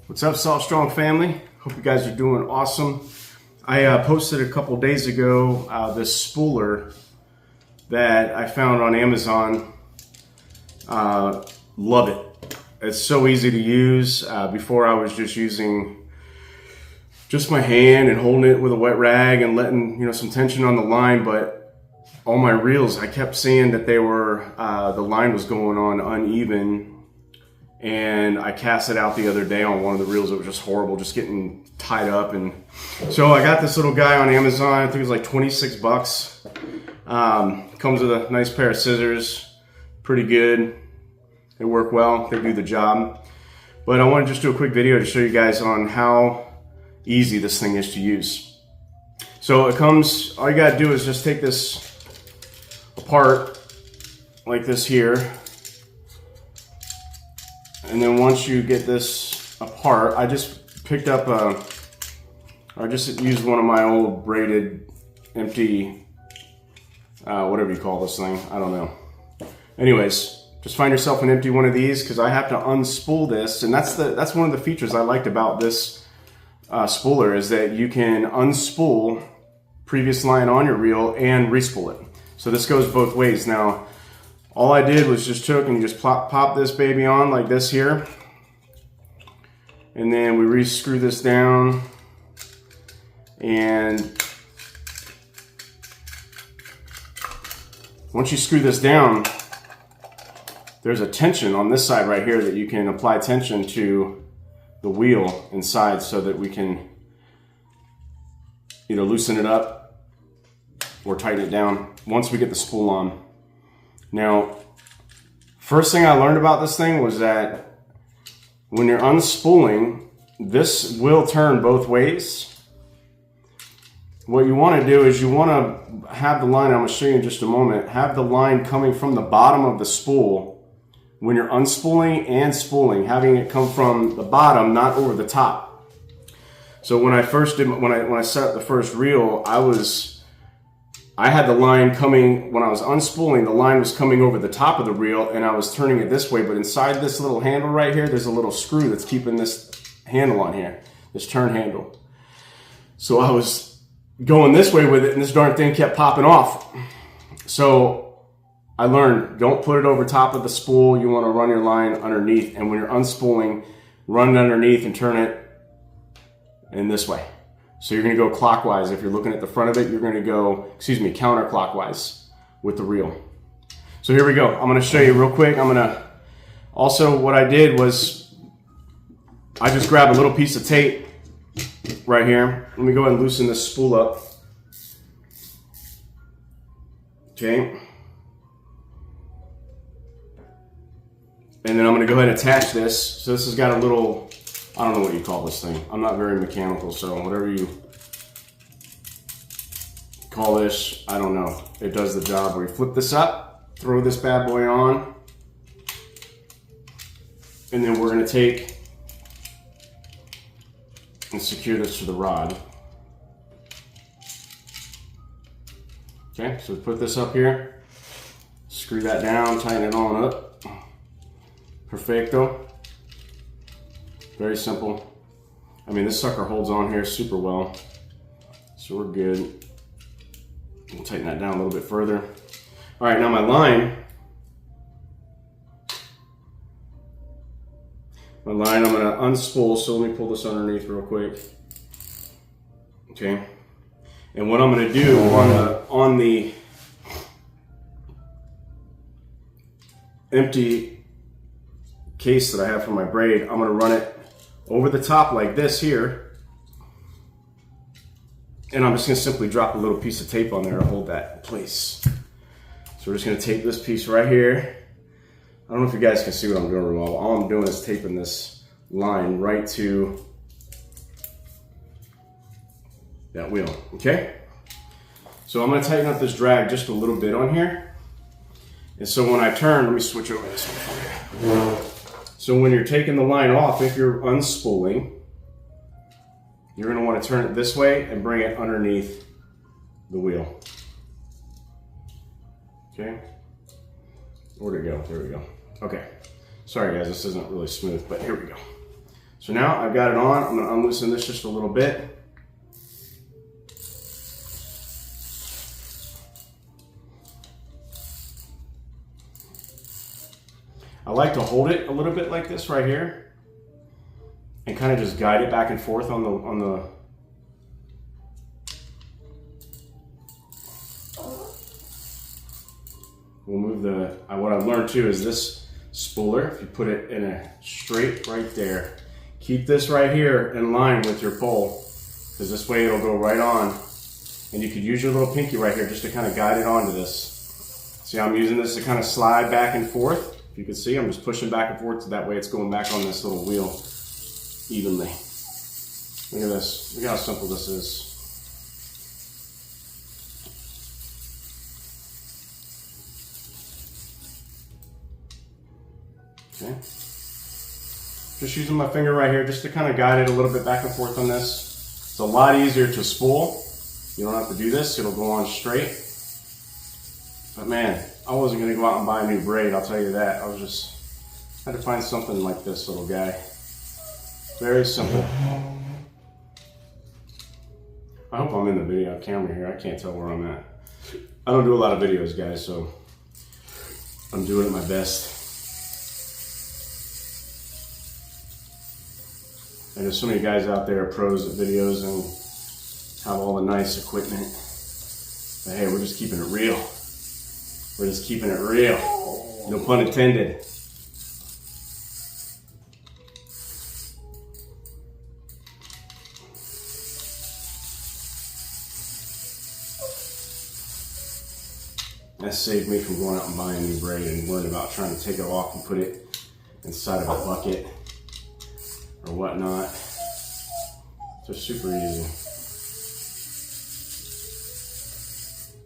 What's up, Salt Strong family? Hope you guys are doing awesome. I posted a couple days ago this spooler that I found on Amazon. Love it. It's so easy to use. Before I was just using just my hand and holding it with a wet rag and letting some tension on the line, but all my reels I kept seeing that they were the line was going on uneven. And I cast it out the other day on one of the reels. It was just horrible, just getting tied up. And so I got this little guy on Amazon. I think it was like 26 bucks. Comes with a nice pair of scissors. Pretty good. They work well. They do the job. But I want to just do a quick video to show you guys on how easy this thing is to use. So it comes, all you got to do is just take this apart like this here. And then once you get this apart, I just picked up I just used one of my old braided empty, whatever you call this thing, I don't know. Anyways, just find yourself an empty one of these because I have to unspool this. And that's one of the features I liked about this spooler is that you can unspool previous line on your reel and respool it. So this goes both ways. Now, all I did was just took and just pop this baby on like this here. And then we re-screw this down. And once you screw this down, there's a tension on this side right here that you can apply tension to the wheel inside so that we can either loosen it up or tighten it down once we get the spool on. Now, first thing I learned about this thing was that when you're unspooling, this will turn both ways. What you want to do is you want to have the line, I'm going to show you in just a moment, have the line coming from the bottom of the spool when you're unspooling and spooling, having it come from the bottom, not over the top. So when I first did, when I set up the first reel, I had the line coming, when I was unspooling, the line was coming over the top of the reel and I was turning it this way, but inside this little handle right here, there's a little screw that's keeping this handle on here, this turn handle. So I was going this way with it and this darn thing kept popping off. So I learned, don't put it over top of the spool. You want to run your line underneath, and when you're unspooling, run it underneath and turn it in this way. So you're going to go clockwise. If you're looking at the front of it, you're going to go, counterclockwise with the reel. So here we go. I'm going to show you real quick. Also what I did was I just grabbed a little piece of tape right here. Let me go ahead and loosen this spool up. Okay. And then I'm going to go ahead and attach this. So this has got a little, I don't know what you call this thing. I'm not very mechanical, so whatever you call this, I don't know. It does the job. We flip this up, throw this bad boy on, and then we're going to take and secure this to the rod. Okay, so we put this up here, screw that down, tighten it on up. Perfecto. Very simple. I mean, this sucker holds on here super well. So we're good. We'll tighten that down a little bit further. All right, now my line. I'm going to unspool. So let me pull this underneath real quick. Okay. And what I'm going to do on the empty case that I have for my braid, I'm going to run it over the top like this here, and I'm just going to simply drop a little piece of tape on there to hold that in place. So we're just going to tape this piece right here. I don't know if you guys can see what I'm doing real well. All I'm doing is taping this line right to that wheel. Okay, so I'm going to tighten up this drag just a little bit on here, and so when I turn, let me switch over this one for you. So when you're taking the line off, if you're unspooling, you're going to want to turn it this way and bring it underneath the wheel. Okay. Where'd it go? There we go. Okay. Sorry guys, this isn't really smooth, but here we go. So now I've got it on. I'm going to unloosen this just a little bit. I like to hold it a little bit like this right here and kind of just guide it back and forth on the we'll move the, what I've learned too is this spooler, if you put it in a straight right there, keep this right here in line with your pole, because this way it'll go right on. And you could use your little pinky right here just to kind of guide it onto this. See, I'm using this to kind of slide back and forth. If you can see, I'm just pushing back and forth so that way it's going back on this little wheel evenly. Look at this, look how simple this is. Okay. Just using my finger right here just to kind of guide it a little bit back and forth on this. It's a lot easier to spool. You don't have to do this, it'll go on straight. But man, I wasn't gonna go out and buy a new braid, I'll tell you that. I had to find something like this little guy. Very simple. I hope I'm in the video camera here. I can't tell where I'm at. I don't do a lot of videos, guys, so I'm doing it my best. And there's so many guys out there, pros at videos, and have all the nice equipment. But hey, we're just keeping it real. We're just keeping it real. No pun intended. That saved me from going out and buying a new braid and worrying about trying to take it off and put it inside of a bucket or whatnot. It's just super easy.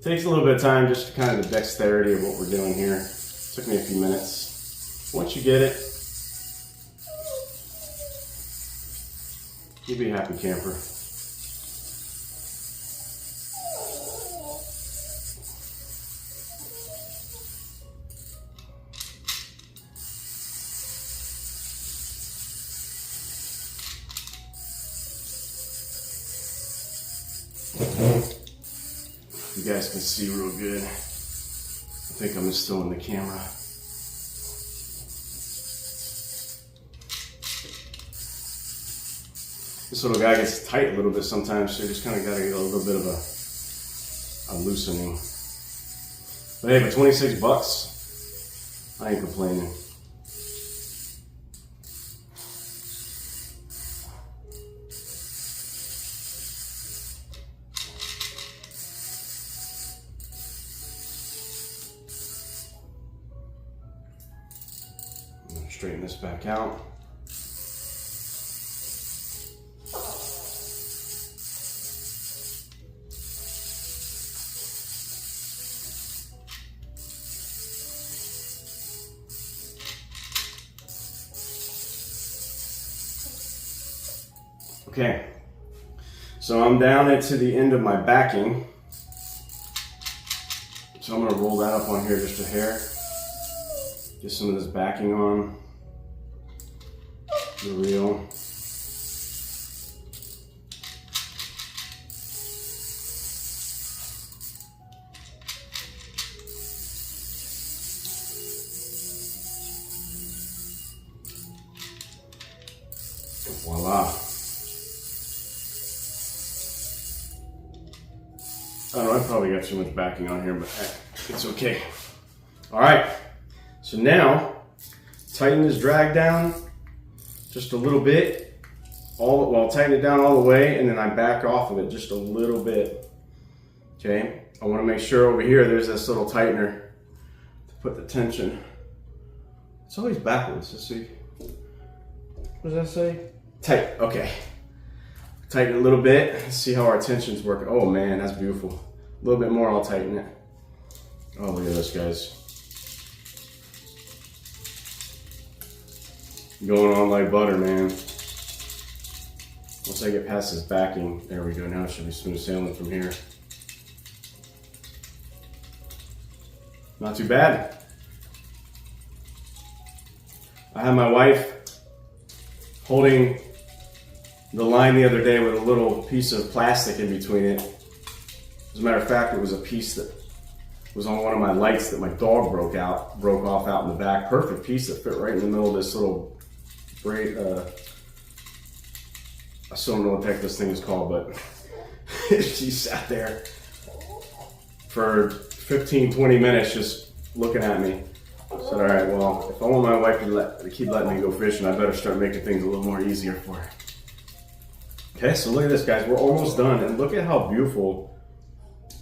Takes a little bit of time, just kind of the dexterity of what we're doing here. Took me a few minutes. Once you get it, you'll be a happy camper. You guys can see real good. I think I'm still in the camera. This little guy gets tight a little bit sometimes, so you just kind of got to get a little bit of a loosening. But hey, for 26 bucks, I ain't complaining. Straighten this back out. Okay, so I'm down into the end of my backing. So I'm gonna roll that up on here just a hair. Get some of this backing on the reel. Voila. I don't know, I probably got too much backing on here, but it's okay. All right, so now tighten this drag down just a little bit, tighten it down all the way, and then I back off of it just a little bit. Okay, I want to make sure over here there's this little tightener to put the tension. It's always backwards. Let's see. What does that say? Tight. Okay. Tighten it a little bit. Let's see how our tension's working. Oh man, that's beautiful. A little bit more, I'll tighten it. Oh, look at this, guys. Going on like butter, man. Once I get past this backing, there we go. Now it should be smooth sailing from here. Not too bad. I have my wife holding the line the other day with a little piece of plastic in between it. As a matter of fact, it was a piece that was on one of my lights that my dog broke off out in the back. Perfect piece that fit right in the middle of this little braid. I still don't know what the heck this thing is called, but she sat there for 15, 20 minutes just looking at me. I said, all right, well, if I want my wife to keep letting me go fishing, I better start making things a little more easier for her. Okay, so look at this, guys. We're almost done, and look at how beautiful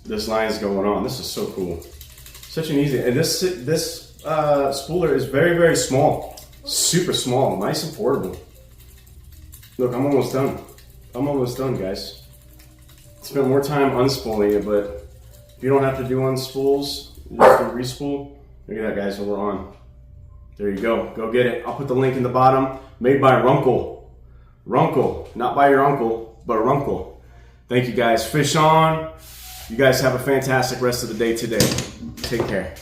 this line is going on. This is so cool. Such an easy, and this spooler is very, very small. Super small, nice and portable. Look, I'm almost done. I'm almost done, guys. Spent more time unspooling it, but if you don't have to do unspools, you just do respool. Look at that, guys, so we're on. There you go. Go get it. I'll put the link in the bottom. Made by RUNCL. RUNCL. Not by your uncle, but RUNCL. Thank you, guys. Fish on. You guys have a fantastic rest of the day today. Take care.